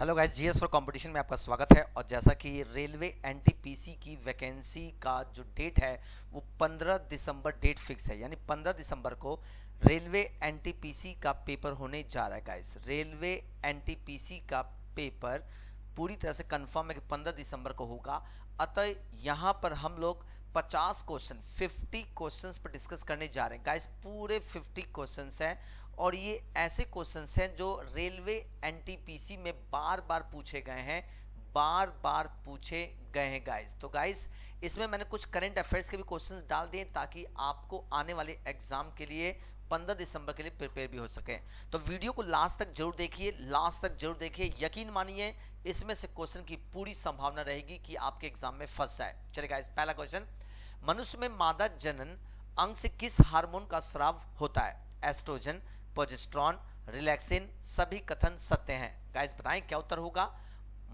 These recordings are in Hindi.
Hello guys, GS for competition में आपका स्वागत है। और जैसा कि रेलवे एनटीपीसी की वैकेंसी का जो डेट है वो 15 दिसंबर डेट फिक्स है, यानी 15 दिसंबर को रेलवे एनटीपीसी का पेपर होने जा रहा है। गाइस, रेलवे एनटीपीसी का पेपर पूरी तरह से कंफर्म है कि 15 दिसंबर को होगा। अतः यहाँ पर हम लोग 50 क्वेश्चंस पर डिस्कस करने जा रहे हैं। गाइस, पूरे 50 क्वेश्चंस हैं और ये ऐसे क्वेश्चंस हैं जो रेलवे एनटीपीसी में बार बार पूछे गए हैं, बार बार पूछे गए हैं गाइस। तो गाइस, इसमें मैंने कुछ करंट अफेयर्स के भी क्वेश्चंस डाल दिए ताकि आपको आने वाले एग्जाम के लिए 15 दिसंबर के लिए प्रिपेयर भी हो सके। तो वीडियो को लास्ट तक जरूर देखिए, लास्ट तक जरूर देखिए। यकीन मानिए इसमें से क्वेश्चन की पूरी संभावना रहेगी कि आपके एग्जाम में फंस जाए। चलिए गाइस, पहला क्वेश्चन, मनुष्य में मादा जनन अंग से किस हार्मोन का स्राव होता है? एस्ट्रोजन, प्रोजेस्टेरॉन, रिलैक्सिन, सभी कथन सत्य हैं। गाइस बताएं क्या उत्तर होगा।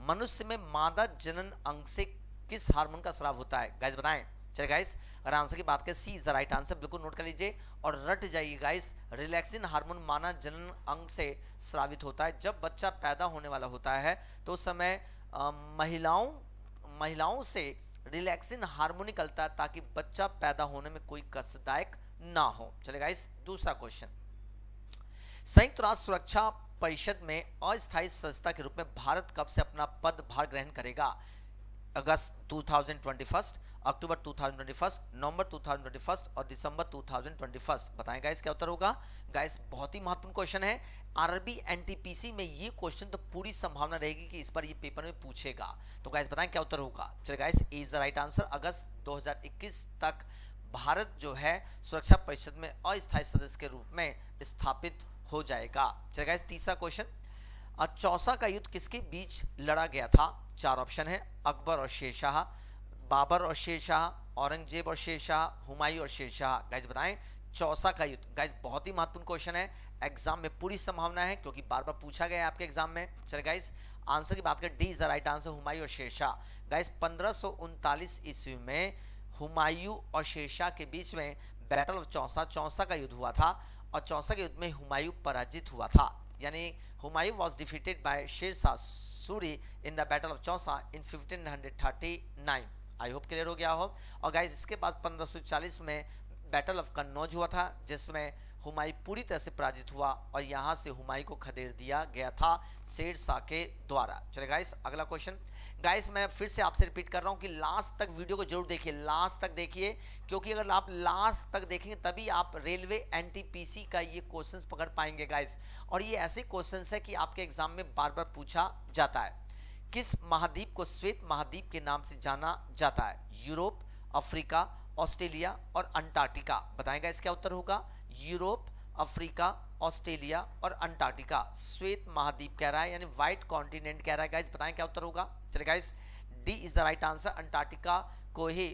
मनुष्य में मादा जनन अंग से किस हार्मोन का स्राव होता है? गाइस बताएं। चलिए गाइस, अगर आंसर की बात करें सी इज द राइट आंसर, बिल्कुल नोट कर लीजिए और रट जाइए गाइस। रिलैक्सिन हार्मोन मानव जनन अंग से स्रावित होता है। जब बच्चा पैदा होने वाला होता है तो उस समय महिलाओं से रिलैक्सिन हार्मोन निकलता है ताकि बच्चा पैदा होने में कोई कष्टदायक ना हो। चलिए गाइस, दूसरा क्वेश्चन, संयुक्त राष्ट्र सुरक्षा परिषद में अस्थायी संस्था के रूप में भारत कब से अपना पदभार ग्रहण करेगा? अगस्त 2021, अक्टूबर 2021, नवंबर 2021 और दिसंबर 2021। बताएं गाइस क्या उत्तर होगा। गाइस, बहुत ही महत्वपूर्ण क्वेश्चन है। आरबी एनटीपीसी में ये क्वेश्चन तो पूरी संभावना रहेगी कि इस पर ये पेपर में पूछेगा। तो गाइस बताएं क्या उत्तर होगा। चलिए guys, A is the right answer. अगस्त 2021 तक भारत जो है सुरक्षा परिषद में अस्थायी सदस्य के रूप में स्थापित हो जाएगा। चलिए गाइस, तीसरा क्वेश्चन, चौसा का युद्ध किसके बीच लड़ा गया था? चार ऑप्शन है, अकबर और शेरशाह, बाबर और शेरशाह, औरंगजेब और शेरशाह, हुमायूं और शेरशाह। गाइस बताएं चौसा का युद्ध। गाइस बहुत ही महत्वपूर्ण क्वेश्चन है, एग्जाम में पूरी संभावना है क्योंकि बार बार पूछा गया है आपके एग्जाम में। चलिए गाइस, आंसर की बात करें, D is the right answer, Humayun और शेरशाह। गाइस 1539 ईस्वी में हुमायूं और शेरशाह के बीच में बैटल ऑफ चौसा का युद्ध हुआ था और चौसा के युद्ध में हुमायूं पराजित हुआ था। यानी Humayun was defeated by Sher Shah Suri in the battle of Chausa in 1539। I hope clear हो गया हो। और गाइस, इसके बाद 1540 में बैटल ऑफ कन्नौज हुआ था जिसमें हुमायूं पूरी तरह से पराजित हुआ और यहां से हुमायूं को खदेड़ दिया गया था शेरशाह के द्वारा। चलिए गाइस, अगला क्वेश्चन। गाइस मैं फिर से आपसे रिपीट कर रहा हूं कि लास्ट तक वीडियो को जरूर देखिए, लास्ट तक देखिए, क्योंकि अगर आप लास्ट तक देखेंगे तभी आप रेलवे एनटीपीसी का ये क्वेश्चंस पकड़ पाएंगे गाइस। और ये ऐसे क्वेश्चंस है कि आपके एग्जाम में बार बार पूछा जाता है। किस महाद्वीप को श्वेत महाद्वीप के नाम से जाना जाता है? यूरोप, अफ्रीका, ऑस्ट्रेलिया और अंटार्कटिका। बताएंगा इसका उत्तर होगा। यूरोप, अफ्रीका, ऑस्ट्रेलिया और अंटार्कटिका। श्वेत महाद्वीप कह रहा है, यानी व्हाइट कॉन्टिनेंट कह रहा है गाइस। बताएं क्या उत्तर होगा। चलिए guys, D is the right answer. Antarctica को ही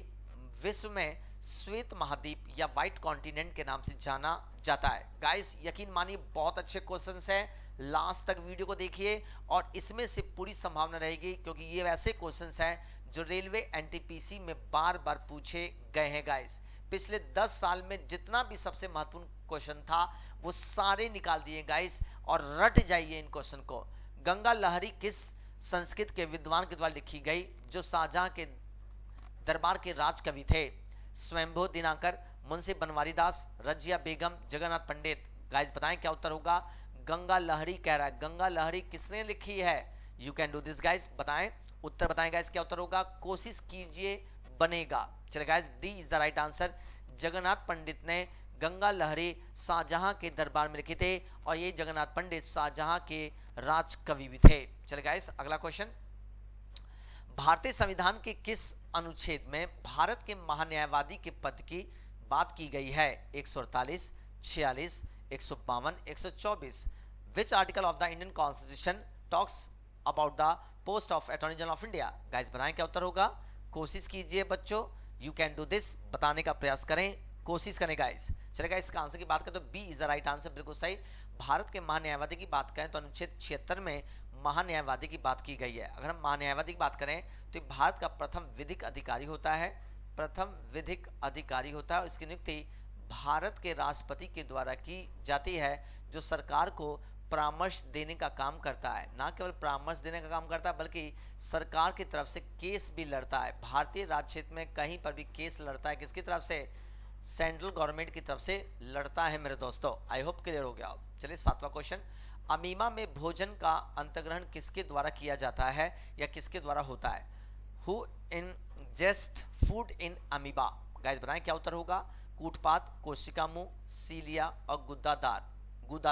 विश्व में श्वेत महाद्वीप या व्हाइट कॉन्टिनेंट के नाम से जाना जाता है। गाइस यकीन मानिए बहुत अच्छे क्वेश्चंस हैं, लास्ट तक वीडियो को देखिए और इसमें से पूरी संभावना रहेगी क्योंकि ये वैसे क्वेश्चंस हैं जो रेलवे एनटीपीसी में बार बार पूछे गए हैं गाइस। पिछले 10 साल में जितना भी सबसे महत्वपूर्ण क्वेश्चन था वो सारे निकाल दिए गाइस और रट जाइए इन क्वेश्चन को। गंगा लहरी किस संस्कृत के विद्वान के द्वारा लिखी गई जो शाहजहां के दरबार के राज कवि थे? स्वयंभू दिनाकर, मुंशी बनवारी दास, रजिया बेगम, जगन्नाथ पंडित। गाइस बताएं क्या उत्तर होगा। गंगा लहरी कह रहा है। गंगा लहरी किसने लिखी है? You can do this guys. बताएं उत्तर, बताएं गाइस क्या उत्तर होगा। कोशिश कीजिए, बनेगा। चलिए guys, D is the right answer. Jagannath Pandit ने गंगा लहरी शाहजहां के दरबार में लिखे थे और ये जगन्नाथ पंडित शाहजहां के राज कवि भी थे। चलिए गाइस, अगला क्वेश्चन, भारतीय संविधान के किस अनुच्छेद में भारत के महान्यायवादी के पद की बात की गई है? 148, 46, 152, 124। Which article of the Indian constitution talks about the post of attorney general of India? Guys बताएं क्या उत्तर होगा। कोशिश कीजिए बच्चों, यू कैन डू दिस, बताने का प्रयास करें, कोशिश करें गाइस। चलेगा, इसका आंसर की बात करें तो B is the right answer, बिल्कुल सही। भारत के महान्यायवादी की बात करें तो अनुच्छेद 76 में महान्यायवादी की बात की गई है। अगर हम महान्यायवादी की बात करें तो भारत का प्रथम विधिक अधिकारी होता है, प्रथम विधिक अधिकारी होता है। इसकी नियुक्ति भारत के राष्ट्रपति के द्वारा की जाती है जो सरकार को परामर्श देने का काम करता है, ना केवल परामर्श देने का काम करता है बल्कि सरकार की तरफ से केस भी लड़ता है। भारतीय राज्य क्षेत्र में कहीं पर भी केस लड़ता है, किसकी तरफ से? सेंट्रल गवर्नमेंट की तरफ से लड़ता है मेरे दोस्तों। आई होप क्लियर हो गया। चलिए 7वां क्वेश्चन, अमीबा में भोजन का अंतग्रहण किसके द्वारा किया जाता है या किसके द्वारा होता है? Who ingest food in amoeba? Guys बताएं क्या उत्तर होगा? कूटपाद, कोशिका मुंह, सीलिया और गुदा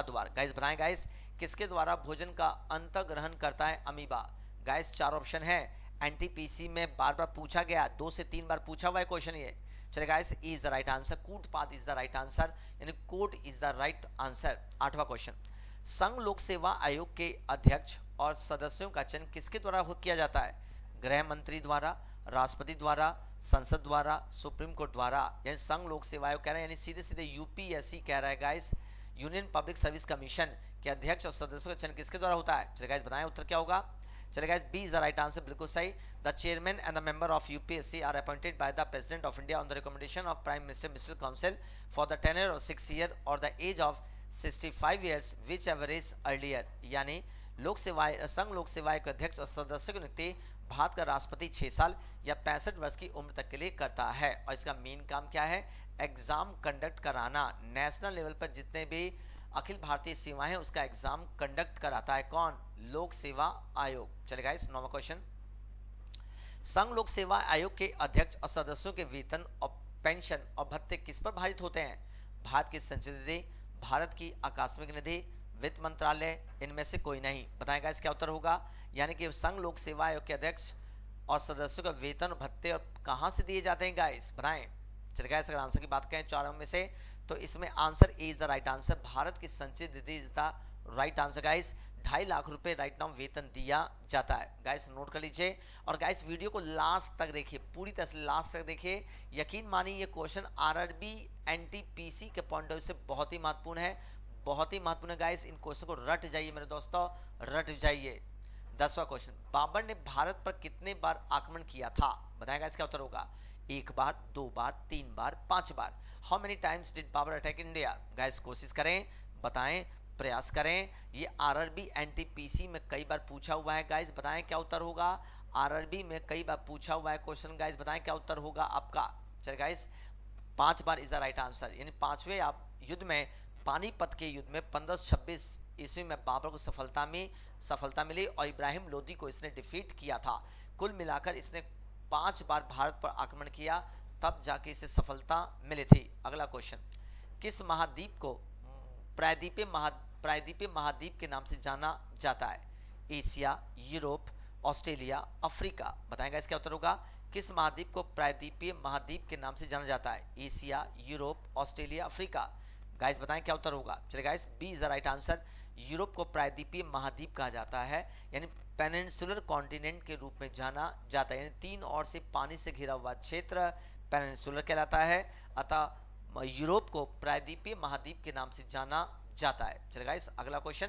द्वार। गाइस बताएं गाइस, किसके द्वारा भोजन का अंतग्रहण करता है अमीबा? गाइस 4 ऑप्शन है। एनटीपीसी में बार बार पूछा गया, 2 से 3 बार पूछा हुआ है क्वेश्चन ये। चलिए guys, E is the right answer, कूटपाद इज द राइट आंसर, यानी कोट इज द राइट आंसर। 8वां क्वेश्चन, संघ लोक सेवा आयोग के अध्यक्ष और सदस्यों का चयन किसके द्वारा किया जाता है? गृह मंत्री द्वारा, राष्ट्रपति द्वारा, संसद द्वारा, सुप्रीम कोर्ट द्वारा? यानी संघ लोक सेवा आयोग कह रहे हैं, यानी सीधे सीधे यूपीएससी कह रहा है guys, union public service commission के अध्यक्ष और सदस्यों का चयन किसके द्वारा होता है? चलिए गाइस बताएं उत्तर क्या होगा। चलिए guys, B is the right answer, बिल्कुल सही। The chairman and the member of UPSC are appointed by the president of India on the recommendation of prime minister ministerial council for the tenure of 6 year और the age of 65 years which ever is earlier. यानी लोक सेवा संघ लोक सेवा आयोग के अध्यक्ष और सदस्यों की नियुक्ति भारत का राष्ट्रपति 6 साल या 65 वर्ष की उम्र तक के लिए करता है। और इसका मेन काम क्या है? एग्जाम कंडक्ट कराना। नेशनल लेवल पर जितने भी अखिल भारतीय सेवाएं हैं उसका एग्जाम कंडक्ट कराता है कौन? लोक सेवा आयोग। चलेगा गाइस, 9वां क्वेश्चन, संघ लोक सेवा आयोग के अध्यक्ष और सदस्यों के वेतन और पेंशन और भत्ते किस पर भारित होते हैं? भारत की संचित निधि, भारत की आकस्मिक निधि, वित्त मंत्रालय, इनमें से कोई नहीं। बताएगा इस क्या उत्तर होगा? यानी कि संघ लोक सेवा आयोग के अध्यक्ष और सदस्यों का वेतन भत्ते और कहां से दिए जाते हैं गाइस? बताएं। चलिए गाइस, अगर आंसर की बात करें चारों में से तो इसमें answer A is the right answer, Bharat की संचित निधि is the right answer guys. 2.5 lakh रुपए राइट नाउ वेतन दिया जाता है। गाइस नोट कर लीजिए और गाइस वीडियो को लास्ट तक देखिए, पूरी तरह से लास्ट तक देखिए। यकीन मानिए ये क्वेश्चन आरआरबी एनटीपीसी के पॉइंट ऑफ व्यू से बहुत ही महत्वपूर्ण है, बहुत ही महत्वपूर्ण है गाइस। इन क्वेश्चन को रट जाइए मेरे दोस्तों, रट जाइए। 10वां क्वेश्चन, बाबर ने भारत पर कितने बार आक्रमण किया था? बताएगा इसका उत्तर होगा 1 बार, 2 बार, 3 बार, 5 बार। How many times did Babur attack India? Guys कोशिश करें, बताएं, प्रयास करें। ये आरआरबी एनटीपीसी में कई बार पूछा हुआ है गाइस, बताएं क्या उत्तर होगा। आरआरबी में कई बार पूछा हुआ है क्वेश्चन गाइस, बताएं क्या उत्तर होगा आपका। चलिए guys, 5 bar is the right answer. यानी 5वें आप युद्ध में, पानीपत के युद्ध में 1526 ईस्वी में बाबर को सफलता मिली और इब्राहिम लोदी को इसने डिफीट किया था। कुल मिलाकर इसने 5 बार भारत पर आक्रमण किया, तब जाके इसे सफलता मिली थी। अगला क्वेश्चन, किस महाद्वीप को प्रायद्वीपीय महाद्वीप के नाम से जाना जाता है? Asia, Europe, Australia, Africa? बताएगा इसका उत्तर होगा। किस महाद्वीप को प्रायद्वीपीय महाद्वीप के नाम से जाना जाता है? Asia, Europe, Australia, Africa? Guys बताएं क्या उत्तर होगा। चलिए guys, B is the right answer. Europe को प्रायद्वीपीय महाद्वीप कहा जाता है, यानी पेनिनसुलर कॉन्टिनेंट के रूप में जाना जाता है। यानी 3 ओर से पानी से घिरा हुआ क्षेत्र पेनिनसुलर कहलाता है, अतः यूरोप को प्रायद्वीपीय महाद्वीप के नाम से जाना जाता है। चलिए गाइस, अगला क्वेश्चन,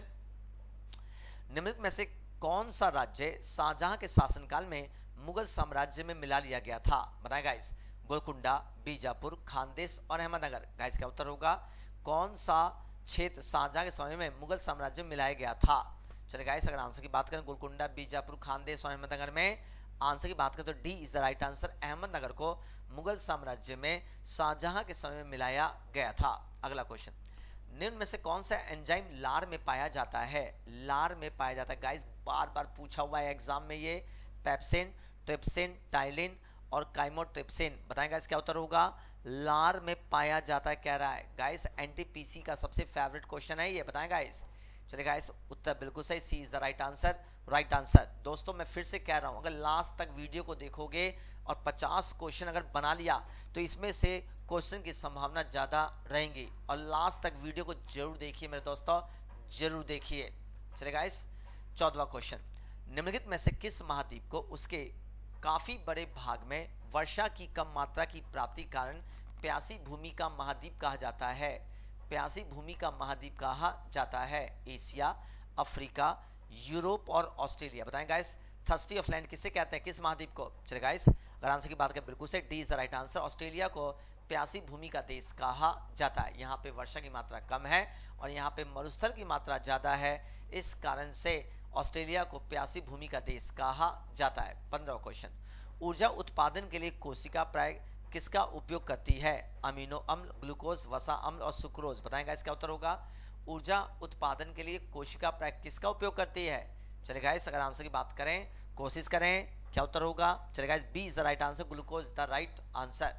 निम्नलिखित में से कौन सा राज्य शाहजहां के शासनकाल में मुगल साम्राज्य में मिला लिया गया था? बताएं गाइस। गोलकुंडा, बीजापुर, खानदेश और अहमदनगर? गाइस क्या उत्तर होगा? कौन सा क्षेत्र शाहजहां के समय में मुगल साम्राज्य में मिलाया गया था? चलिए गाइस, अगर आंसर की बात करें गोलकुंडा, बीजापुर, खानदेश और अहमदनगर में आंसर की बात करें तो D is the right answer. Ahmednagar को मुगल साम्राज्य में शाहजहां के समय में मिलाया गया था। अगला क्वेश्चन, निम्न में से कौन सा एंजाइम लार में पाया जाता है? लार में पाया जाता है गाइस, बार बार पूछा हुआ है एग्जाम में ये। पेप्सिन, ट्रिप्सिन, टाइलिन और काइमोट्रिप्सिन? बताएं गाइस क्या उत्तर होगा। लार में पाया जाता है कह रहा है गाइस। एनटीपीसी का सबसे फेवरेट क्वेश्चन है ये, बताएं गाइस। चलिए गाइस, उत्तर बिल्कुल सही, C is the right answer, right answer. दोस्तों मैं फिर से कह रहा हूं, अगर लास्ट तक वीडियो को देखोगे और 50 क्वेश्चन अगर बना लिया तो इसमें से क्वेश्चन की संभावना ज्यादा रहेंगी। और लास्ट तक वीडियो को जरूर देखिए मेरे दोस्तों, जरूर देखिए। चलिए गाइस, 14वां क्वेश्चन, निम्नलिखित में से किस महाद्वीप को उसके काफी बड़े भाग में वर्षा की कम मात्रा की प्राप्ति कारण प्यासी भूमि का महाद्वीप कहा जाता है? प्यासी भूमि का महाद्वीप कहा जाता है? एशिया, अफ्रीका, यूरोप और ऑस्ट्रेलिया? बताएं गाइस। थर्स्टी ऑफ लैंड किसे कहते हैं, किस महाद्वीप को? चलिए गाइस, अगर आंसर की बात करें बिल्कुल सही, D is the right answer. Australia को प्यासी भूमि का देश कहा जाता है। यहाँ पे वर्षा की मात्रा कम है और यहाँ पे मरुस्थल की मात्रा ज्यादा है, इस कारण से ऑस्ट्रेलिया को प्यासी भूमि का देश कहा जाता है। 15वां क्वेश्चन, ऊर्जा उत्पादन के लिए कोशिका प्राय किसका उपयोग करती है? अमीनो अम्ल, ग्लूकोज, वसा अम्ल और सुक्रोज। बताएंगा इसका उत्तर होगा। ऊर्जा उत्पादन के लिए कोशिका प्राय किसका उपयोग करती है? चलिए गाइस, अगर आंसर की बात करें, कोशिश करें, क्या उत्तर होगा? चलिए guys, B is the right answer, glucose the right answer.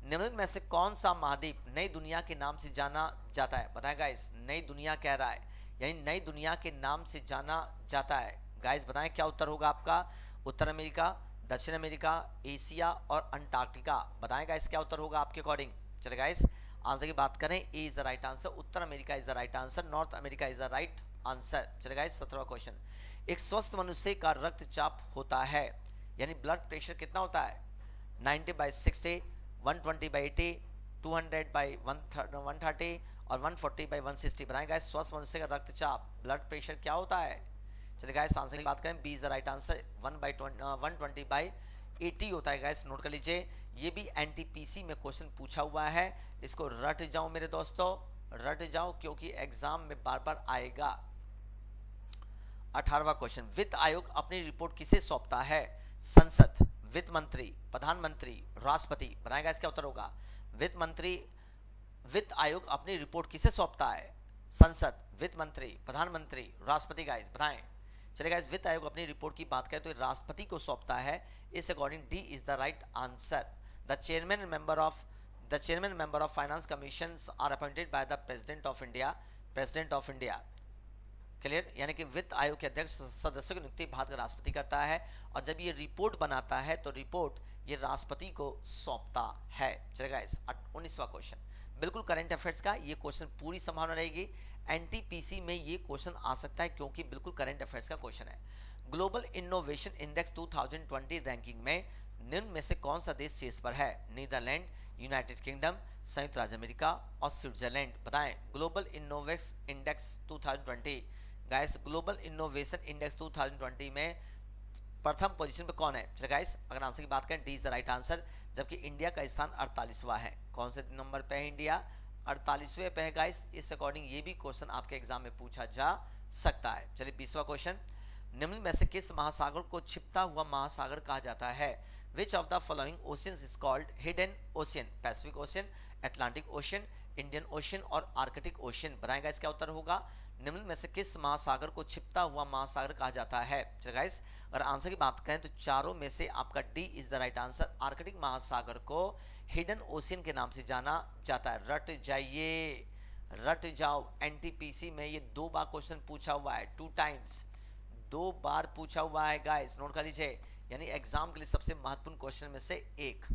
निम्नलिखित में से कौन सा महाद्वीप नई दुनिया के नाम से जाना जाता है? बताएं गाइस, नई दुनिया कह रहा है, यानी नई दुनिया के नाम से जाना जाता है। गाइस बताएं क्या उत्तर होगा आपका? उत्तर अमेरिका, दक्षिण अमेरिका, एशिया और अंटार्कटिका। बताएं गाइस क्या उत्तर होगा आपके अकॉर्डिंग? चलिए गाइस, आंसर की बात करें, A is the right answer, उत्तर America is the right answer, north America is the right answer. चलिए गाइस, 17वां क्वेश्चन, एक स्वस्थ मनुष्य का रक्तचाप होता है, यानी ब्लड प्रेशर कितना होता है? 90/60, 120/80, 200/130 और 140/160। बताएं गाइस, स्वस्थ मनुष्य का रक्तचाप, ब्लड प्रेशर क्या होता है? चलिए गाइस, आंसर की बात करें, B is the right answer, 120/80 होता है। गाइस नोट कर लीजिए, ये भी एनटीपीसी में क्वेश्चन पूछा हुआ है, इसको रट जाओ मेरे दोस्तों, रट जाओ, क्योंकि एग्जाम में बार बार आएगा। 18वां क्वेश्चन, वित्त आयोग अपनी रिपोर्ट किसे सौंपता है? संसद, वित्त मंत्री, प्रधानमंत्री, राष्ट्रपति। बताएगा इसका उत्तर होगा। वित्त आयोग अपनी रिपोर्ट किसे सौंपता है? संसद, वित्त मंत्री, प्रधानमंत्री, राष्ट्रपति। गाइस बताएं। चलिए गाइस, वित्त आयोग अपनी रिपोर्ट की बात करें तो राष्ट्रपति को सौंपता है, इस according D is the right answer. The chairman member of finance commissions are appointed by the president of India. Clear? यानी कि वित्त आयोग के अध्यक्ष सदस्यों की नियुक्ति भारत का राष्ट्रपति करता है, और जब ये रिपोर्ट बनाता है तो रिपोर्ट ये राष्ट्रपति को सौंपता है। चलेगा इस 19वां क्वेश्चन, बिल्कुल करंट अफेयर्स का ये क्वेश्चन पूरी संभावना रहेगी। एनटीपीसी में ये क्वेश्चन आ सकता है क्योंकि बिल्कुल करंट अफेयर्स का क्वेश्चन है। ग्लोबल इनोवेशन इंडेक्स 2020 रैंकिंग में निम्न में से कौन सा देश शीर्ष पर है? नीदरलैंड, यूनाइटेड किंगडम, संयुक्त राज्य अमेरिका और स्विट्जरलैंड। बताएं। Global innovation index 2020, guys global innovation index 2020 में प्रथम पोजीशन पे कौन है? चलिए गाइस, अगर आंसर की बात करें D is the right answer, जबकि इंडिया का स्थान 48वां है। कौन से नंबर पे है इंडिया? 48वें पे है गाइस। इस अकॉर्डिंग ये भी क्वेश्चन आपके एग्जाम में पूछा जा सकता है। चलिए 20वां क्वेश्चन, निम्न में से किस महासागर को छिपता हुआ महासागर कहा जाता है? विच of the following oceans is called hidden ocean? Pacific ocean, Atlantic ocean, Indian ocean और आर्कटिक ओशियन। बताएगा इसका उत्तर होगा। निम्न में से किस महासागर को छिपता हुआ महासागर कहा जाता है? चलिए गाइस, अगर आंसर की बात करें तो चारों में से आपका D is the right answer. Arctic महासागर को हिडन ओशियन के नाम से जाना जाता है। रट जाइए, रट जाओ। एनटीपीसी में ये 2 बार क्वेश्चन पूछा हुआ है, 2 टाइम्स, 2 बार पूछा हुआ है गाइस, नोट कर लीजिए। यानी एग्जाम के लिए सबसे महत्वपूर्ण क्वेश्चन में से एक।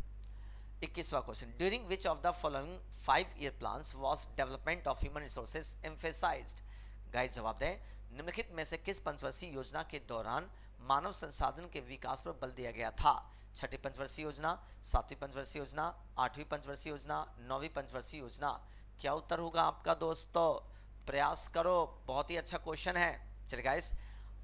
21वां question, during which of the following 5-year plans was development of human resources emphasised? Guys जवाब दें। निम्नलिखित में से किस पंचवर्षीय योजना के दौरान मानव संसाधन के विकास पर बल दिया गया था? 6ठी पंचवर्षीय योजना, 7वीं पंचवर्षीय योजना, 8वीं पंचवर्षीय योजना, 9वीं पंचवर्षीय योजना। क्या उत्तर होगा आपका दोस्तों? प्रयास करो, बहुत ही अच्छा क्वेश्चन है। चलिए गाइस,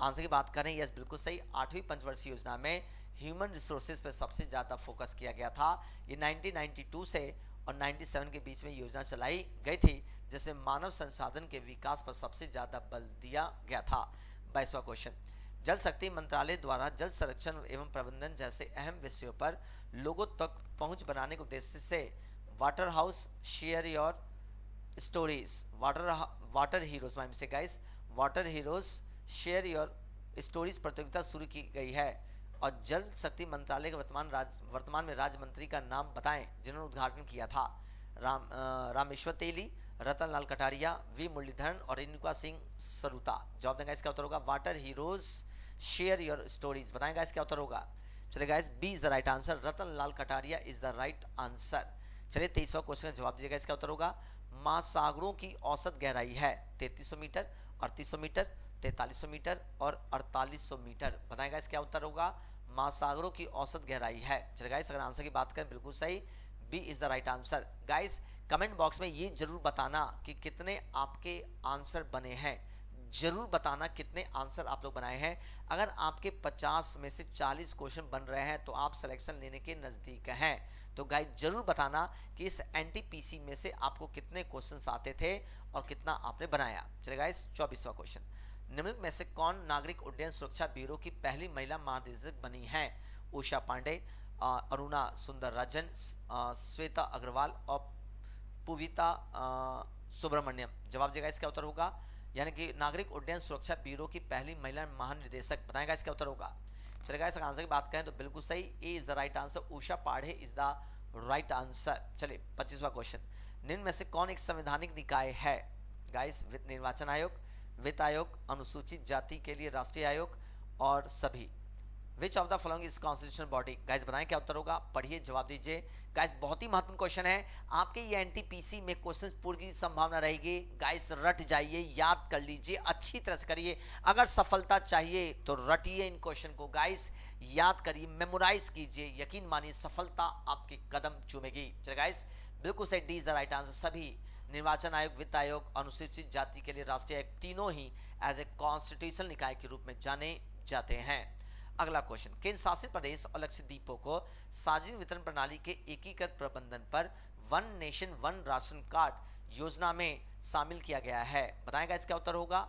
आंसर की बात करें, यस बिल्कुल सही। 8वीं पंचवर्षीय योजना में ह्यूमन रिसोर्सेज पर सबसे ज्यादा फोकस किया गया था। ये 1992 से और 97 के बीच में योजना चलाई गई थी, जिसमें मानव संसाधन के विकास पर सबसे ज्यादा बल दिया गया था। 22वां क्वेश्चन, जल शक्ति मंत्रालय द्वारा जल संरक्षण एवं प्रबंधन जैसे अहम विषयों पर लोगों तक पहुंच बनाने के उद्देश्य से water house share your stories, water heroes, my mistake guys, water heroes share your stories प्रतियोगिता शुरू की गई है। और जल शक्ति मंत्रालय के वर्तमान में राज्य मंत्री का नाम बताएं जिन्होंने उद्घाटन किया था? रामेश्वर तेली, रतन लाल कटारिया, वी मुरलीधरन और रेणुका सिंह सरुता। जवाब देंगे इसका उत्तर होगा water heroes share your stories. बताएंगा इसका उत्तर होगा। चलिए guys, B is the right answer, Ratan Lal Kataria is the right answer. चलिए 23वां क्वेश्चन का जवाब दीजिएगा। इसका उत्तर होगा महासागरों की औसत गहराई है 3300 मीटर, 3800 मीटर, 4300 मीटर और 4800 मीटर। बताएगा इसका उत्तर होगा महासागरों की औसत गहराई है। चलिए गाइस, अगर आंसर की बात करें बिल्कुल सही, B is the right answer. Guys comment box में ये जरूर बताना कि कितने आपके आंसर बने हैं। जरूर बताना कितने आंसर आप लोग बनाए हैं। अगर आपके 50 में से 40 क्वेश्चन बन रहे हैं तो आप सिलेक्शन लेने के नजदीक हैं। तो गाइस जरूर बताना कि इस एनटीपीसी में से आपको कितने क्वेश्चंस आते थे और कितना आपने बनाया। चलिए गाइस 24वां क्वेश्चन, निम्नलिखित में से कौन नागरिक उड्डयन सुरक्षा ब्यूरो की पहली महिला महानिदेशक बनी है? उषा पांडे, अरुणा सुंदरराजन, श्वेता अग्रवाल और पुविता सुब्रमण्यम। जवाब देगा इसका उत्तर होगा, यानी कि नागरिक उड्डयन सुरक्षा ब्यूरो की पहली महिला महानिदेशक बताएगा, इसका उत्तर होगा। चलेगा इसका आंसर की बात करें तो बिल्कुल सही, A is the right answer, Usha Padhee is the right answer. चलिए 25वां क्वेश्चन, निम्न में से कौन एक संवैधानिक निकाय है? गाइस निर्वाचन आयोग, वित्त आयोग, अनुसूचित जाति के लिए राष्ट्रीय आयोग और सभी। विच of the following is constitutional body? Guys बताएं क्या उत्तर होगा, पढ़िए जवाब दीजिए। गाइस बहुत ही महत्वपूर्ण क्वेश्चन है, आपके ये एनटीपीसी में क्वेश्चन पूरी संभावना रहेगी। गाइस रट जाइए, याद कर लीजिए, अच्छी तरह से करिए। अगर सफलता चाहिए तो रटिए इन क्वेश्चन को, गाइस याद करिए, मेमोराइज कीजिए, यकीन मानिए सफलता आपके कदम चूमेगी। चलिए गाइस बिल्कुल सही, D is the right answer. सभी निर्वाचन आयोग, वित्त आयोग, अनुसूचित जाति के लिए राष्ट्रीय आयोग, तीनों ही एज ए कॉन्स्टिट्यूशनल निकाय के रूप में जाने जाते हैं। अगला क्वेश्चन, केंद्र शासित प्रदेश और लक्षद्वीपों को सार्वजनिक वितरण प्रणाली के एकीकृत प्रबंधन पर one nation one ration card योजना में शामिल किया गया है? बताएगा इसका उत्तर होगा,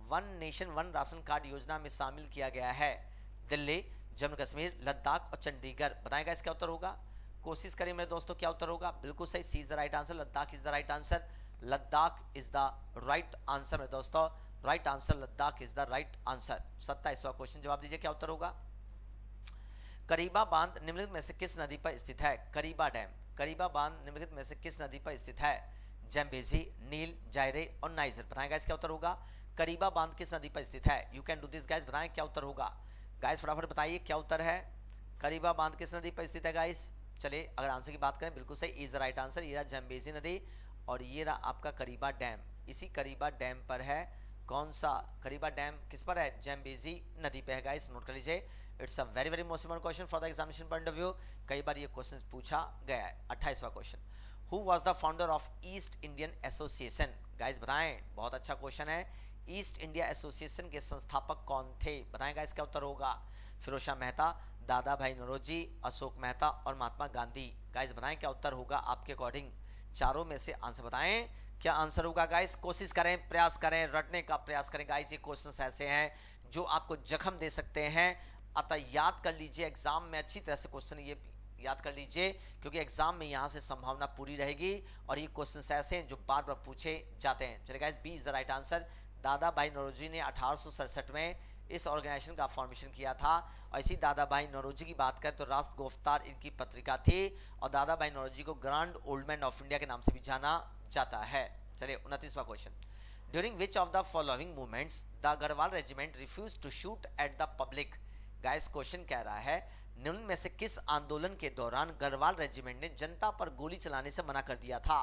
one nation one ration card योजना में शामिल किया गया है दिल्ली, जम्मू कश्मीर, लद्दाख और चंडीगढ़। बताएगा इसका उत्तर होगा, कोशिश करिए मेरे दोस्तों, क्या उत्तर होगा? बिल्कुल सही, C is the right answer, Ladakh is the right answer. Ladakh is the right answer मेरे दोस्तों, right answer Ladakh is the right answer. 27वां क्वेश्चन, जवाब दीजिए क्या उत्तर होगा? करीबा बांध निम्नलिखित में से किस नदी पर स्थित है? करीबा डैम, करीबा बांध निम्नलिखित में से किस नदी पर स्थित है? जैम्बेजी, नील, जायरे और नाइजर। बताएं गाइस क्या उत्तर होगा, करीबा बांध किस नदी पर स्थित है? You can do this guys, बताएं क्या उत्तर होगा। गाइस फटाफट बताइए क्या उत्तर है, करीबा बांध किस नदी पर स्थित है गाइस? चलिए अगर आंसर की बात करें बिल्कुल सही, इज द राइट आंसर। ये रहा जैम्बेजी नदी और ये रहा आपका करीबा डैम। इसी करीबा डैम पर है, कौन सा करीबा डैम किस पर है? जैम्बेजी नदी पे है गाइस, नोट कर लीजिए। It's a very very most important question for the examination point of view, कई बार ये क्वेश्चन पूछा गया है। 28वां question, who was the founder of East Indian Association? Guys बताएं, बहुत अच्छा क्वेश्चन है। ईस्ट इंडिया एसोसिएशन के संस्थापक कौन थे? बताएं गाइस क्या उत्तर होगा, फिरोज शाह मेहता, दादा भाई नौरोजी, अशोक मेहता और महात्मा गांधी। गाइस बताएं क्या उत्तर होगा आपके अकॉर्डिंग, चारों में से आंसर बताएं क्या आंसर होगा। गाइस कोशिश करें, प्रयास करें, रटने का प्रयास करें। गाइस ये क्वेश्चंस ऐसे हैं जो आपको जख्म दे सकते हैं, अतः याद कर लीजिए, एग्जाम में अच्छी तरह से क्वेश्चन ये याद कर लीजिए, क्योंकि एग्जाम में यहाँ से संभावना पूरी रहेगी और ये क्वेश्चंस ऐसे हैं जो बार बार पूछे जाते हैं। चलिए guys B is the right answer. Dadabhai Naoroji ने 1867 में इस ऑर्गेनाइजेशन का फॉर्मेशन किया था। और इसी दादा भाई नौरोजी की बात करें तो राष्ट्र गोफ्तार इनकी पत्रिका थी और दादा भाई नौरोजी को grand old man of India के नाम से भी जाना जाता है। चलिए 29वां question, during which of the following movements the Garhwal regiment refuse to shoot at the public? Guys question कह रहा है निम्न में से किस आंदोलन के दौरान गढ़वाल रेजिमेंट ने जनता पर गोली चलाने से मना कर दिया था?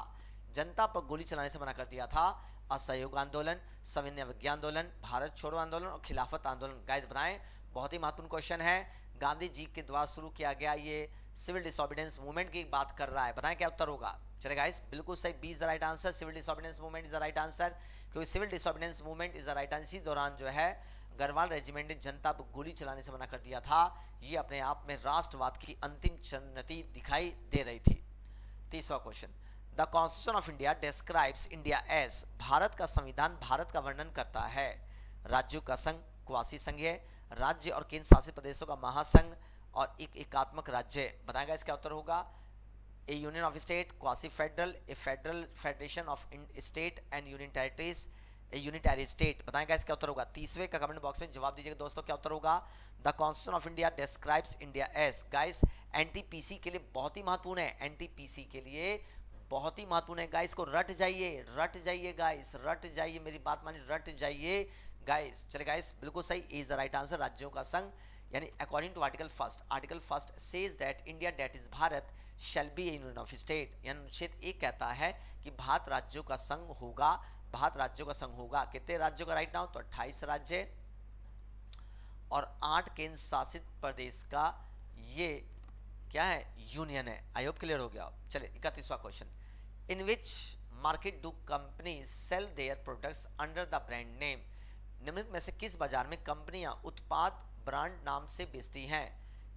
जनता पर गोली चलाने से मना कर दिया था। असहयोग आंदोलन, सविनय अवज्ञा आंदोलन, भारत छोड़ो आंदोलन और खिलाफत आंदोलन। गाइस बताएं, बहुत ही महत्वपूर्ण क्वेश्चन है। गांधी जी के द्वारा शुरू किया गया ये सिविल डिसोबीडियंस मूवमेंट की बात कर रहा है, बताएं क्या उत्तर होगा। चले गाइस बिल्कुल सही, B is the right answer, civil disobedience movement is the right answer, क्योंकि civil disobedience movement is the right answer. इसी दौरान जो है गढ़वाल रेजिमेंट ने जनता पर गोली चलाने से मना कर दिया था। ये अपने आप में राष्ट्रवाद की अंतिम चरणनीति दिखाई दे रही थी। 30वां question, the constitution of India describes India as, Bharat का संविधान भारत का वर्णन करता है राज्यों का संघ, क्वासी संघीय, राज्य और केंद्र शासित प्रदेशों का महासंघ और एक एकात्मक राज्य। बताएगा इसका उत्तर होगा, ए union of state, quasi federal, A federal federation of state and union territories, A unitary state. बताएगा इसका उत्तर होगा। 30वें का कमेंट बॉक्स में जवाब दीजिएगा दोस्तों क्या उत्तर होगा। The constitution of India describes India as. Guys NTPC के लिए बहुत ही महत्वपूर्ण है, एनटीपीसी के लिए बहुत ही महत्वपूर्ण है। गाइस को रट जाइए, रट जाइए गाइस, रट जाइए, मेरी बात मानिए, रट जाइए गाइस। चले गाइस बिल्कुल सही, इज द राइट आंसर, राज्यों का संघ, यानी according to article first says that India that is Bharat shall be a union of state. यानी अनुच्छेद 1 कहता है कि भारत राज्यों का संघ होगा, भारत राज्यों का संघ होगा। कितने राज्यों का राइट नाउ, तो 28 राज्य और 8 केंद्र शासित प्रदेश का ये क्या है, यूनियन है। आई होप क्लियर हो गया। चलिए 31वां question, in which market do companies sell their products under the brand name? निम्नलिखित में से किस बाजार में कंपनियां उत्पाद ब्रांड नाम से बेचती हैं?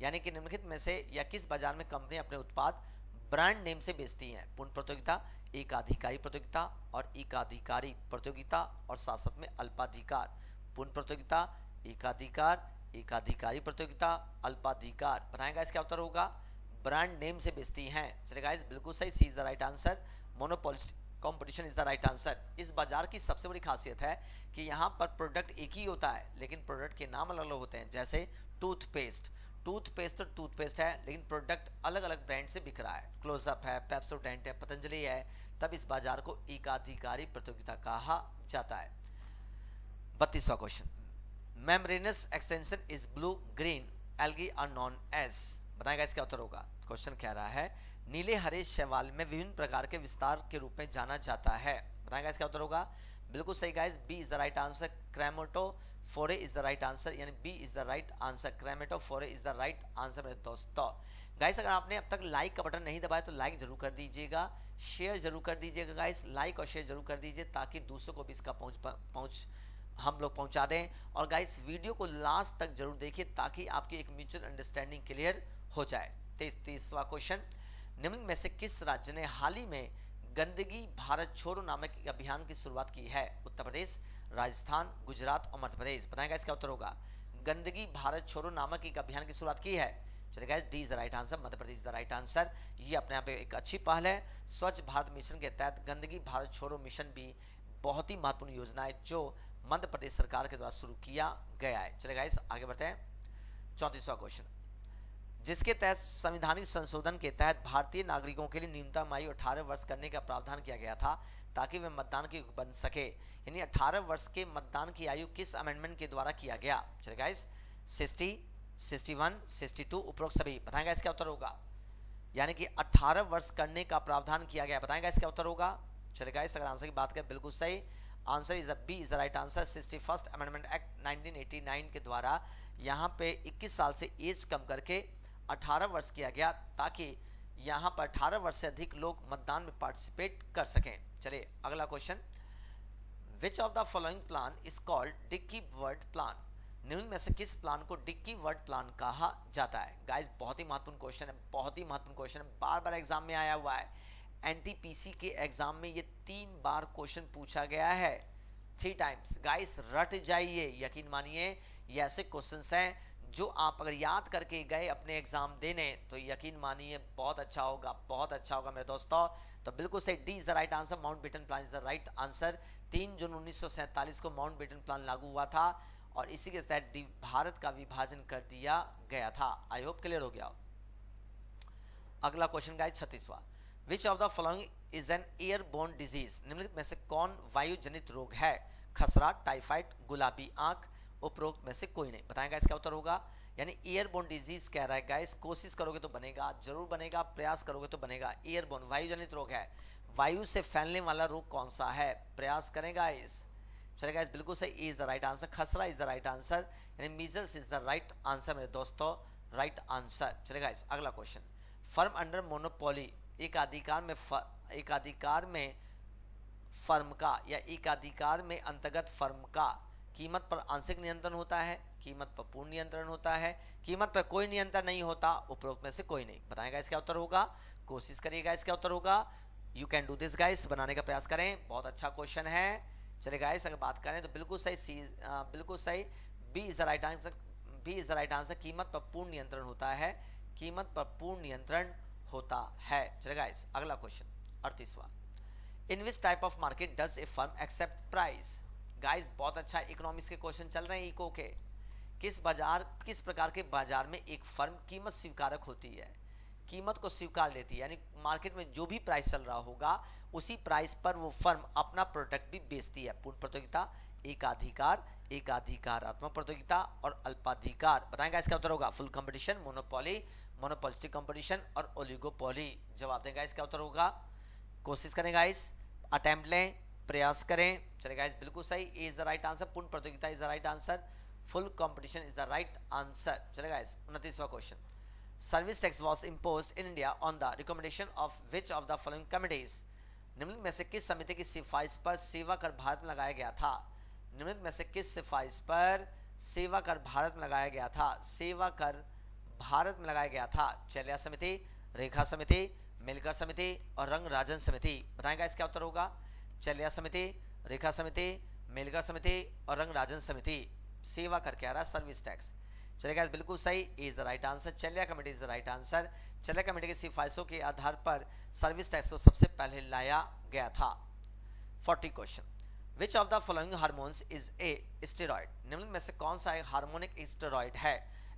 यानी कि निम्नलिखित में से या किस बाजार में कंपनियां अपने उत्पाद ब्रांड नेम से बेचती हैं? पूर्ण प्रतियोगिता, एकाधिकारी प्रतियोगिता और एकाधिकारी प्रतियोगिता और साथ साथ में अल्पाधिकार। पूर्ण प्रतियोगिता, एकाधिकार, एकाधिकारी प्रतियोगिता, अल्पाधिकार। बताएंगा इसका उत्तर होगा ब्रांड नेम से बेचती हैं। चलिए गाइस, बिल्कुल सही, C is the right answer. Monopolistic competition is the right answer. इस बाजार की सबसे बड़ी खासियत है कि यहाँ पर प्रोडक्ट एक ही होता है लेकिन प्रोडक्ट के नाम अलग अलग होते हैं। जैसे टूथपेस्ट, टूथपेस्ट तो टूथपेस्ट है लेकिन प्रोडक्ट अलग अलग ब्रांड से बिक रहा है। क्लोजअप है, पेप्सोडेंट है, पतंजलि है। तब इस बाजार को एकाधिकारी प्रतियोगिता कहा जाता है। 32वां question, membranous extension is blue green algae are known as. बताएगा इसका उत्तर होगा। क्वेश्चन कह रहा है नीले हरे शैवाल में विभिन्न प्रकार के विस्तार के रूप में जाना जाता है। बताएगा इसका उत्तर होगा। बिल्कुल सही guys, B is the right answer. Chromatophore is the right answer, यानी B is the right answer. Chromatophore is the right answer मेरे दोस्तों। गाइस, अगर आपने अब तक लाइक का बटन नहीं दबाया तो लाइक जरूर कर दीजिएगा, शेयर जरूर कर दीजिएगा गाइस। लाइक और शेयर जरूर कर दीजिए ताकि दूसरों को भी इसका पहुंच हम लोग पहुंचा दें। और गाइस, वीडियो को लास्ट तक जरूर देखिए ताकि आपकी एक म्यूचुअल अंडरस्टैंडिंग क्लियर हो जाए। 33वां क्वेश्चन, निम्न में से किस राज्य ने हाल ही में गंदगी भारत छोड़ो नामक एक अभियान की शुरुआत की है? उत्तर प्रदेश, राजस्थान, गुजरात और मध्य प्रदेश। बताएगा इसका उत्तर होगा। गंदगी भारत छोड़ो नामक एक अभियान की शुरुआत की है। चलिए guys, D is the right answer, Madhya Pradesh is the right answer. ये अपने आप एक अच्छी पहल है। स्वच्छ भारत मिशन के तहत गंदगी भारत छोड़ो मिशन भी बहुत ही महत्वपूर्ण योजना है जो मध्य प्रदेश सरकार के द्वारा शुरू किया गया है। चलिए गाइस, आगे बढ़ते हैं। 34वां क्वेश्चन, जिसके तहत संवैधानिक संशोधन के तहत भारतीय नागरिकों के लिए न्यूनतम आयु 18 वर्ष करने का प्रावधान किया गया था ताकि वे मतदान के योग्य बन सके। यानी 18 वर्ष के मतदान की आयु किस अमेंडमेंट के द्वारा किया गया? चलिए गाइस, 60, 61, 62 उपरोक्त सभी। बताएंगा इसका उत्तर होगा। यानी कि 18 वर्ष करने का प्रावधान किया गया। बताएंगा इसका उत्तर होगा। चलिए गाइस, अगर आंसर की बात करें बिल्कुल सही answer is B is the right answer. 61st amendment act 1989 के द्वारा यहाँ पे 21 साल से एज कम करके 18 वर्ष किया गया ताकि यहाँ पर 18 वर्ष से अधिक लोग मतदान में पार्टिसिपेट कर सकें। चलिए अगला question, which of the following plan is called Dickie bird plan? निम्न में से किस प्लान को डिक्की वर्ड प्लान कहा जाता है? गाइस, बहुत ही महत्वपूर्ण क्वेश्चन है, बहुत ही महत्वपूर्ण क्वेश्चन है, बार बार एग्जाम में आया हुआ है। एनटीपीसी के एग्जाम में ये 3 बार क्वेश्चन पूछा गया है, 3 टाइम्स। गाइस, रट जाइए, यकीन मानिए ये ऐसे क्वेश्चंस हैं जो आप अगर याद करके गए अपने एग्जाम देने तो यकीन मानिए बहुत अच्छा होगा, बहुत अच्छा होगा मेरे दोस्तों। तो बिल्कुल सही, D is the right answer. Mountbatten plan is the right answer. 3 जून 1947 को माउंटबेटन प्लान लागू हुआ था और इसी के तहत भारत का विभाजन कर दिया गया था। आई होप क्लियर हो गया। अगला क्वेश्चन गाइस, 36वां, which of the following is an airborne disease? निम्नलिखित में से कौन वायु जनित रोग है? खसरा, टाइफाइड, गुलाबी आंख, उपरोक्त में से कोई नहीं। बताएगा इसका उत्तर होगा। यानी एयरबोर्न डिजीज कह रहा है गाइस, कोशिश करोगे तो बनेगा, जरूर बनेगा, प्रयास करोगे तो बनेगा। एयरबोर्न वायु जनित रोग है। वायु से फैलने वाला रोग कौन सा है? प्रयास करेगा इस। चलेगा गाइस, बिल्कुल सही, इज द राइट आंसर। खसरा इज द राइट आंसर, यानी measles is the right answer मेरे दोस्तों, राइट आंसर। चलेगा गाइस, अगला क्वेश्चन, फर्म अंडर मोनोपोली, एकाधिकार में फर्म का या एकाधिकार में अंतर्गत फर्म का कीमत पर आंशिक नियंत्रण होता है, कीमत पर पूर्ण नियंत्रण होता है, कीमत पर कोई नियंत्रण नहीं होता, उपरोक्त में से कोई नहीं। बताएगा इसका उत्तर होगा, कोशिश करिएगा इसका उत्तर होगा। You can do this guys, बनाने का प्रयास करें, बहुत अच्छा क्वेश्चन है। चलिए गाइस, अगर बात करें तो बिल्कुल सही, बिल्कुल सही, B is the right answer. B is the right answer, कीमत पर पूर्ण नियंत्रण होता है, कीमत पर पूर्ण नियंत्रण होता है। चलिए गाइस, अगला क्वेश्चन 38वां, in which type of market does a firm accept price? Guys, बहुत अच्छा इकोनॉमिक्स के क्वेश्चन चल रहे हैं इको के। किस प्रकार के बाजार में एक फर्म कीमत स्वीकारक होती है? कीमत को स्वीकार लेती है, यानी मार्केट में जो भी प्राइस चल रहा होगा उसी प्राइस पर वो फर्म अपना प्रोडक्ट भी बेचती है। पूर्ण प्रतियोगिता, एकाधिकार, एकाधिकारात्मक प्रतियोगिता और अल्पाधिकार। बताएंगा इसका उत्तर होगा full competition, monopoly, monopolistic competition और ओलिगोपोली। जवाब देगा इसका उत्तर होगा। कोशिश करें गाइस, अटेम्प्ट लें, प्रयास करें। चले गाइस, बिल्कुल सही, A is the right answer. पूर्ण प्रतियोगिता is the right answer, full competition is the right answer. चले गाइस, 29वां question, service tax was imposed in India on the recommendation of which of the following committees? निम्नलिखित में से किस समिति की सिफारिश पर सेवा कर भारत में लगाया गया था? निम्नलिखित में से किस सिफारिश पर सेवा कर भारत में लगाया गया था? सेवा कर भारत में लगाया गया था। चलिया समिति, रेखा समिति, मिलकर समिति और रंग राजन समिति। बताएंगे इसका उत्तर होगा चलिया समिति, रेखा समिति, मिलकर समिति और रंग राजन समिति। सेवा कर क्या रहा? Service tax. चलेगा बिल्कुल सही, इज द राइट आंसर। चलिया committee is the right answer. चलिया कमेटी की सिफारिशों के आधार पर सर्विस टैक्स को सबसे पहले लाया गया था। 40 question, which of the following hormones is a steroid? निम्नलिखित में से कौन सा एक हार्मोनिक स्टेरॉइड है?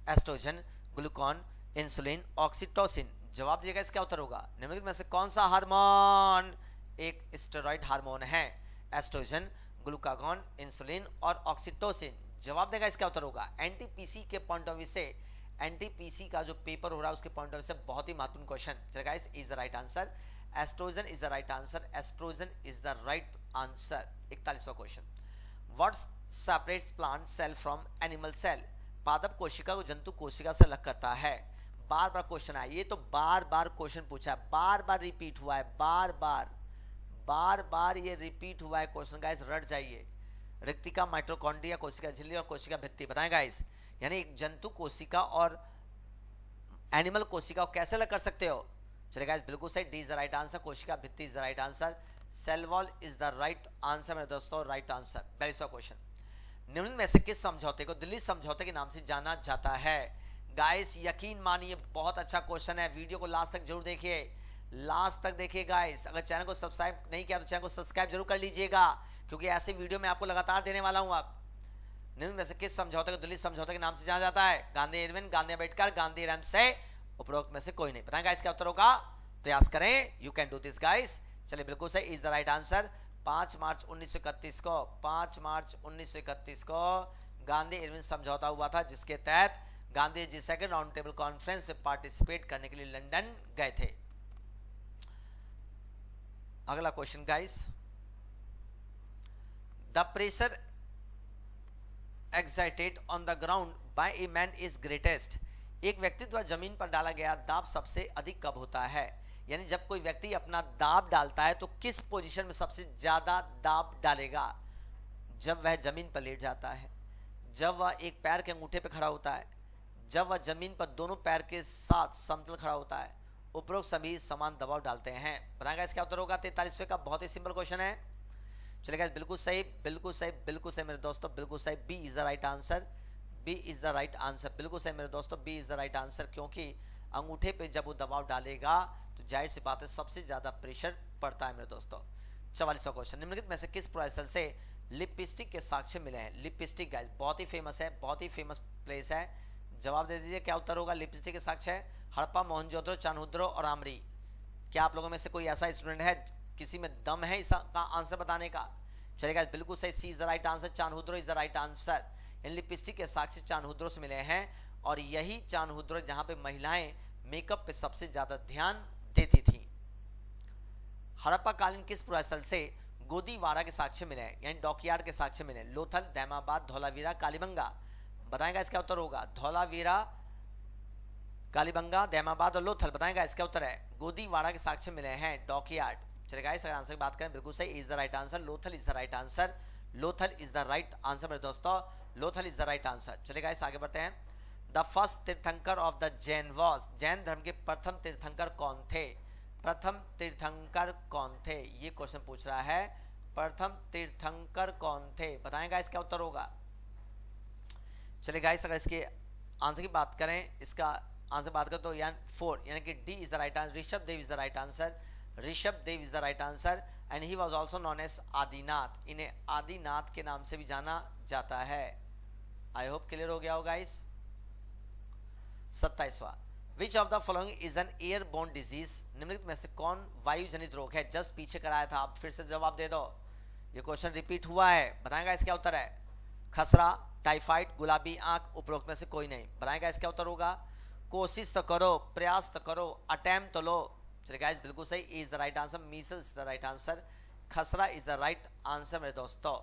Oestrogen, glucagon, insulin, oxytocin. जवाब दीजिएगा, इसका उत्तर होगा निम्नलिखित में से कौन सा हार्मोन एक स्टेरॉइड हार्मोन है? एस्ट्रोजन, ग्लूकागॉन, इंसुलिन और ऑक्सीटोसिन। जवाब देगा, इसका उत्तर होगा एनटीपीसी के पॉइंट ऑफ व्यू से, एनटीपीसी का जो पेपर हो रहा है उसके पॉइंट ऑफ व्यू से बहुत ही महत्वपूर्ण क्वेश्चन। चलिए guys, is the right answer. Oestrogen is the right answer. Oestrogen is the right answer. 41वां question, what separates plant cell from animal cell? पादप कोशिका को जंतु कोशिका से अलग करता है। बार बार क्वेश्चन आया, ये तो बार बार क्वेश्चन पूछा है, बार बार रिपीट हुआ है, बार बार ये रिपीट हुआ है क्वेश्चन। गाइस रट जाइए, रिक्तिका, माइटोकॉन्ड्रिया, कोशिका झिल्ली और कोशिका भित्ति। बताएं गाइस, यानी एक जंतु कोशिका और एनिमल कोशिका को कैसे अलग कर सकते हो? चलिए गाइस बिल्कुल सही, D is the right answer. कोशिका भित्ति is the right answer. Cell wall is the right answer मेरे दोस्तों, राइट आंसर। 42वां क्वेश्चन, निम्न में से किस समझौते को दिल्ली समझौते के नाम से जाना जाता है? गाइस यकीन मानिए बहुत अच्छा क्वेश्चन है, वीडियो को लास्ट तक जरूर देखिए, लास्ट तक देखिए गाइस। अगर चैनल को सब्सक्राइब नहीं किया तो चैनल को सब्सक्राइब जरूर कर लीजिएगा, क्योंकि ऐसे वीडियो मैं आपको लगातार देने वाला हूं। आप निम्न में से किस समझौते को दिल्ली समझौते के नाम से जाना जाता है? गांधी इरविन, गांधी अम्बेडकर, गांधी रैमसे, उपरोक्त में से कोई नहीं। बताएं गाइस क्या उत्तर होगा? प्रयास करें, you can do this guys. चलिए बिल्कुल सही, इज द राइट आंसर। 5 मार्च 1931 को, 5 मार्च 1931 को गांधी इरविन समझौता हुआ था, जिसके तहत Gandhi ji second round table conference में पार्टिसिपेट करने के लिए लंदन गए थे। अगला question guys, the pressure excited on the ground by a man is greatest? एक व्यक्ति द्वारा जमीन पर डाला गया दाब सबसे अधिक कब होता है? यानी जब कोई व्यक्ति अपना दाब डालता है तो किस पोजीशन में सबसे ज्यादा दाब डालेगा? जब वह जमीन पर लेट जाता है, जब वह एक पैर के अंगूठे पर खड़ा होता है, जब वह जमीन पर दोनों पैर के साथ समतल खड़ा होता है। उपरोक्त सभी समान दबाव डालते हैं। बताएगा इसका उत्तर होगा 43वें का। बहुत ही सिंपल क्वेश्चन है। चलेगा, बिल्कुल सही, बिल्कुल सही, बिल्कुल सही मेरे दोस्तों, बिल्कुल सही। B is the right answer. B is the right answer, बिल्कुल सही मेरे दोस्तों, B is the right answer. क्योंकि अंगूठे पे जब वो दबाव डालेगा तो जाहिर सी बात है सबसे ज्यादा प्रेशर पड़ता है मेरे दोस्तों। 44वां क्वेश्चन, निम्नलिखित में से किस पुरास्थल से लिपस्टिक के साक्ष्य मिले हैं? लिपस्टिक गाइस बहुत ही फेमस है, बहुत ही फेमस प्लेस है। जवाब दे दीजिए, क्या उत्तर होगा? लिपस्टिक के साक्ष्य है हड़प्पा, मोहनजोदड़ो, चान्होदरो और आमरी। क्या आप लोगों में से कोई ऐसा स्टूडेंट है किसी में दम है इसका आंसर बताने का? चलेगा, बिल्कुल सही, C is the right answer. Chanhudaro is the right answer. इन लिपस्टिक के साक्ष्य चान्होदरो से मिले हैं, और यही चान्होदरो जहां पे महिलाएं मेकअप पे सबसे ज्यादा ध्यान देती थी। हड़प्पा कालीन किस पुरास्थल से गोदीवारा के साक्ष्य मिले हैं? यानी डॉकयार्ड के साक्ष्य मिले? लोथल, दैमाबाद, धौलावीरा, कालीबंगा। बताएगा इसका उत्तर होगा धौलावीरा, कालीबंगा, दैमाबाद और लोथल। बताएगा इसका उत्तर है गोदीवारा के साक्ष्य मिले हैं, डॉकयार्ड। चलेगा, इस आंसर की बात करें बिल्कुल सही, is the right answer. Lothal is the right answer. Lothal is the right answer मेरे दोस्तों, Lothal is the right answer. चलेगा, इस आगे बढ़ते हैं। द फर्स्ट तीर्थंकर of the Jain was? Jain धर्म के प्रथम तीर्थंकर कौन थे? प्रथम तीर्थंकर कौन थे, ये क्वेश्चन पूछ रहा है। प्रथम तीर्थंकर कौन थे? बताएगा इसका उत्तर होगा। चलिए गाइस, अगर इसके आंसर की बात करें, इसका आंसर बात करें तो यानी 4, यानी कि D is the right answer. Rishabh Dev is the right answer. Rishabh Dev is the right answer and he was also known as Adinath. इन्हें आदिनाथ के नाम से भी जाना जाता है। आई होप क्लियर हो गया हो गाइस। 27वां, which of the following is an airborne disease? निम्नलिखित में से कौन वायु जनित रोग है? जस्ट पीछे कराया था, आप फिर से जवाब दे दो, ये क्वेश्चन रिपीट हुआ है। बताएगा इसका उत्तर है खसरा, टाइफाइड, गुलाबी आंख, उपरोक्त में से कोई नहीं। बताएगा इसका उत्तर होगा कोशिश तो करो, प्रयास तो करो, अटेम्प्ट तो लो। चलिए गाइस, बिल्कुल सही, is the right answer. Meselson is the right answer. खसरा इज द राइट आंसर मेरे दोस्तों।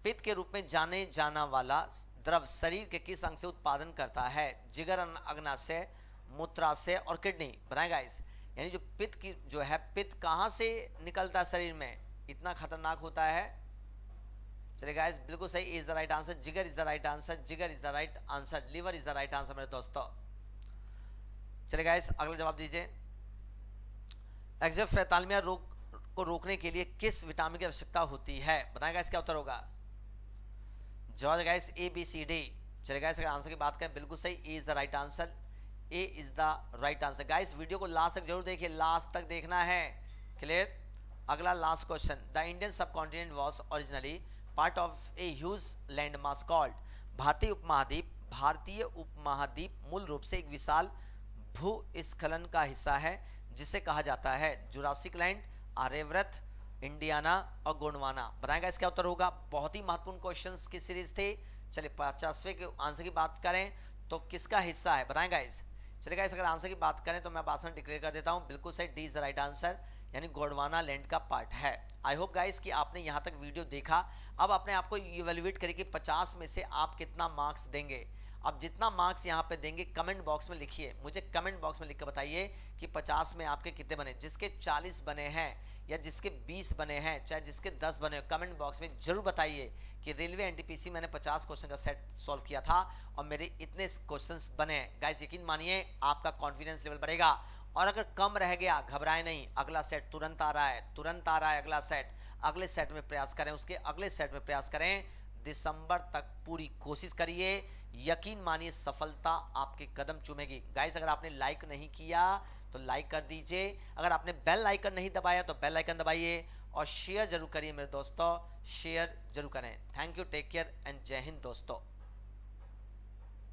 पित्त के रूप में जाने जाना वाला द्रव शरीर के किस अंग से उत्पादन करता है? जिगर, अग्नाशय, मूत्राशय और किडनी। बताएगा इस, यानी जो पित्त की जो है, पित्त कहां से निकलता है शरीर में, इतना खतरनाक होता है? चलिए गाइस बिल्कुल सही, इज द राइट आंसर। जिगर इज द राइट आंसर, जिगर is the right answer, liver is the right answer मेरे दोस्तों। चलिए गाइस अगला जवाब दीजिए। एक्सोप्थेल्मिया रोग को रोकने के लिए किस विटामिन की आवश्यकता होती है? बताएं गाइस क्या उत्तर होगा। जवाब guys A B C D. चलिए गाइस अगर आंसर की बात करें बिल्कुल सही, A is the right answer, A is the right answer. Guys video को लास्ट तक जरूर देखिए, लास्ट तक देखना है। क्लियर। अगला last question, the Indian subcontinent was originally part of a huge land mass called. भारतीय उपमहाद्वीप मूल रूप से एक विशाल भूस्खलन का हिस्सा है जिसे कहा जाता है जुरासिक लैंड, आर्यव्रत, इंडियाना और गोंडवाना। बताएं गाइस क्या उत्तर होगा। बहुत ही महत्वपूर्ण क्वेश्चंस की सीरीज थे। चलिए 50वें के आंसर की बात करें तो किसका हिस्सा है बताएं गाइस। चलिए गाइस अगर आंसर की बात करें तो मैं आंसर डिक्लेयर कर देता हूं, बिल्कुल सही, D is the right answer, यानी गोंडवाना लैंड का पार्ट है। आई होप गाइस कि आपने यहां तक वीडियो देखा। अब अपने आप को इवेल्युएट करिए कि 50 में से आप कितना मार्क्स देंगे। अब जितना मार्क्स यहाँ पे देंगे कमेंट बॉक्स में लिखिए, मुझे कमेंट बॉक्स में लिख के बताइए कि 50 में आपके कितने बने। जिसके 40 बने हैं या जिसके 20 बने हैं, चाहे जिसके 10 बने हो, कमेंट बॉक्स में जरूर बताइए कि रेलवे एनटीपीसी मैंने 50 क्वेश्चन का सेट सॉल्व किया था और मेरे इतने क्वेश्चंस बने हैं। गाइस यकीन मानिए आपका कॉन्फिडेंस लेवल बढ़ेगा। और अगर कम रह गया घबराए नहीं, अगला सेट तुरंत आ रहा है, तुरंत आ रहा है अगला सेट। अगले सेट में प्रयास करें, उसके अगले सेट में प्रयास करें। दिसंबर तक पूरी कोशिश करिए, यकीन मानिए सफलता आपके कदम चूमेगी। गाइस अगर आपने लाइक नहीं किया तो लाइक कर दीजिए, अगर आपने बेल आइकन नहीं दबाया तो बेल आइकन दबाइए और शेयर जरूर करिए मेरे दोस्तों, शेयर जरूर करें। Thank you, take care and जय हिंद दोस्तों।